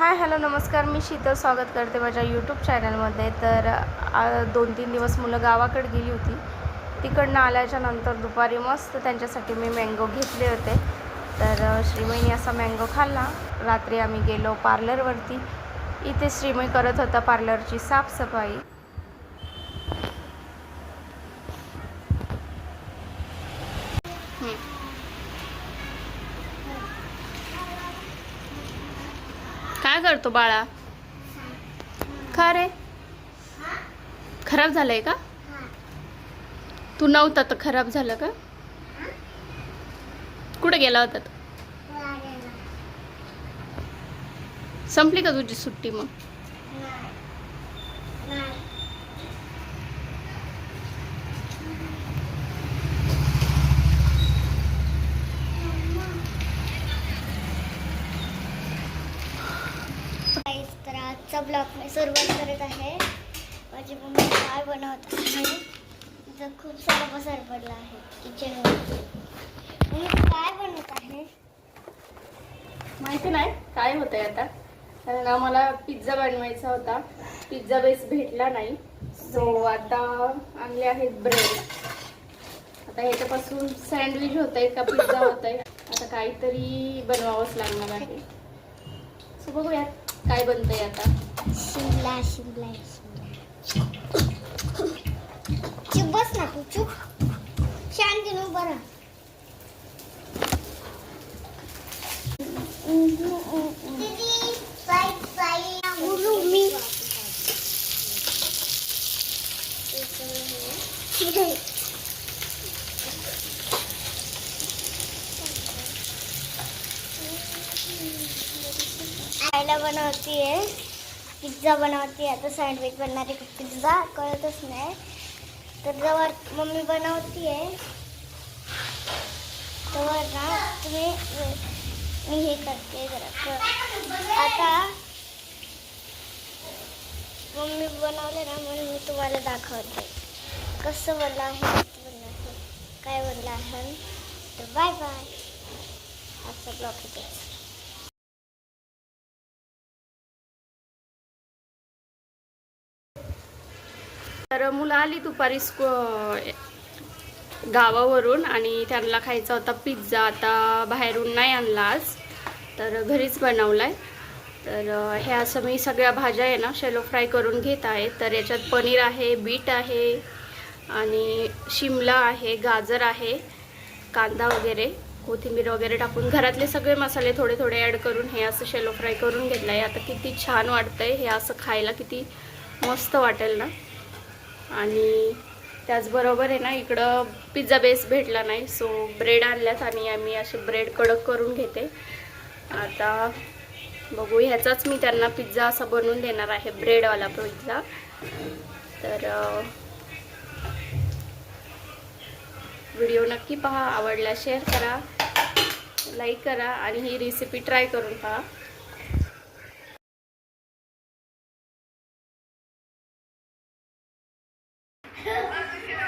Hi hello नमस्कार, मी शीतल स्वागत करते माझ्या यूट्यूब चॅनलमध्ये. तर 2-3 दिवस मुलं गावाकडे गेली होती. तिकडनं आल्याच्या नंतर दुपारी मस्त त्यांच्यासाठी मी मँगो घेतले होते. तर श्रीमईने असा मँगो खाल्ला. रात्री आम्ही गेलो पार्लरवरती. इथे श्रीमई करत होता पार्लरची साफसफाई. काय करतो बाळा? का रे, खराब झालंय का? तू नव्हता तर खराब झालं का? कुठे गेला होता? संपली का तुझी सुट्टी? मग तर आजचा ब्लॉग मी सुरुवात करत आहे. माझी मम्मी काय बनवत आहे. तिथं खूप सारा पसार पडला आहे किचनमध्ये. मी काय बनवत आहे माहिती नाही काय होतंय आता, कारण आम्हाला पिझ्झा बनवायचा होता. पिझ्झा बेस भेटला नाही, सो आता आणले आहेत ब्रेड. आता ह्याच्यापासून सँडविच होतंय का पिझ्झा होतंय, आता काहीतरी बनवावंच लागणार आहे. सो बघूया काय बनतंय आता. शिमला शिमला चुप बस ना तू, चुप शांत घेऊन बरं. मी आईला बनवतीये पिझ्झा बनवते. आता सँडविच बनणार आहे. पिझ्झा कळतच नाही. तर जेव्हा मम्मी बनवतीये तेव्हा ना तुम्ही मी हे करते जरा. आता मम्मी बनवले ना म्हणून मी तुम्हाला दाखवते कसं बनलं आहे, काय बनलं आहे. तर बाय बाय. आजचा ब्लॉग इथे. तर मुलं आली दुपारी गावावरून आणि त्यांना खायचा होता पिझ्झा. आता बाहेरून नाही आणला आज, तर घरीच बनवलाय. तर हे असं मी सगळ्या भाज्या आहे ना शॅलो फ्राय करून घेत आहे. तर याच्यात पनीर आहे, बीट आहे आणि शिमला आहे, गाजर आहे, कांदा वगैरे, कोथिंबीर वगैरे टाकून घरातले सगळे मसाले थोडे थोडे ॲड करून हे असं शॅलो फ्राय करून घेतलं आहे. आता किती छान वाटतंय हे असं खायला, किती मस्त वाटेल ना. आणि त्याचबरोबर आहे ना इकडं पिझ्झा बेस भेटला नाही, सो ब्रेड आणल्यात आणि आम्ही असे ब्रेड कडक करून घेते. आता बघू, ह्याचाच मी त्यांना पिझ्झा असा बनवून देणार आहे, ब्रेडवाला पिझ्झा. तर व्हिडिओ नक्की पहा, आवडला शेअर करा, लाईक करा आणि ही रेसिपी ट्राय करून पहा.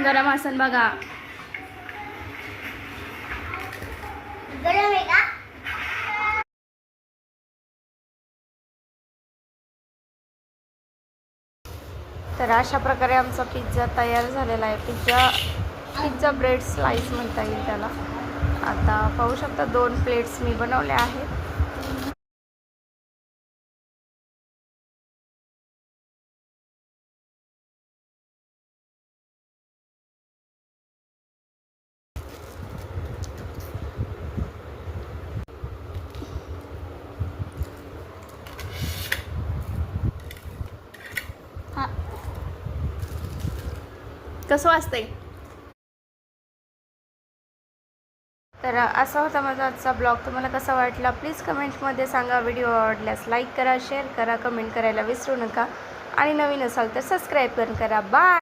गरम असन बघा. गरम आहे का? तर अशा प्रकारे आमचा पिझ्झा तयार झालेला आहे. पिझ्झा ब्रेड स्लाइस म्हणता येईल त्याला. आता पाहू शकता 2 प्लेट्स मी बनवल्या आहेत. कसं वाजतंय? तर असा होता माझा आजचा ब्लॉग. तुम्हाला कसा वाटला प्लीज कमेंट्समध्ये सांगा. व्हिडिओ आवडल्यास लाईक करा, शेअर करा, कमेंट करायला विसरू नका आणि नवीन असाल तर सबस्क्राईब पण करा. बाय.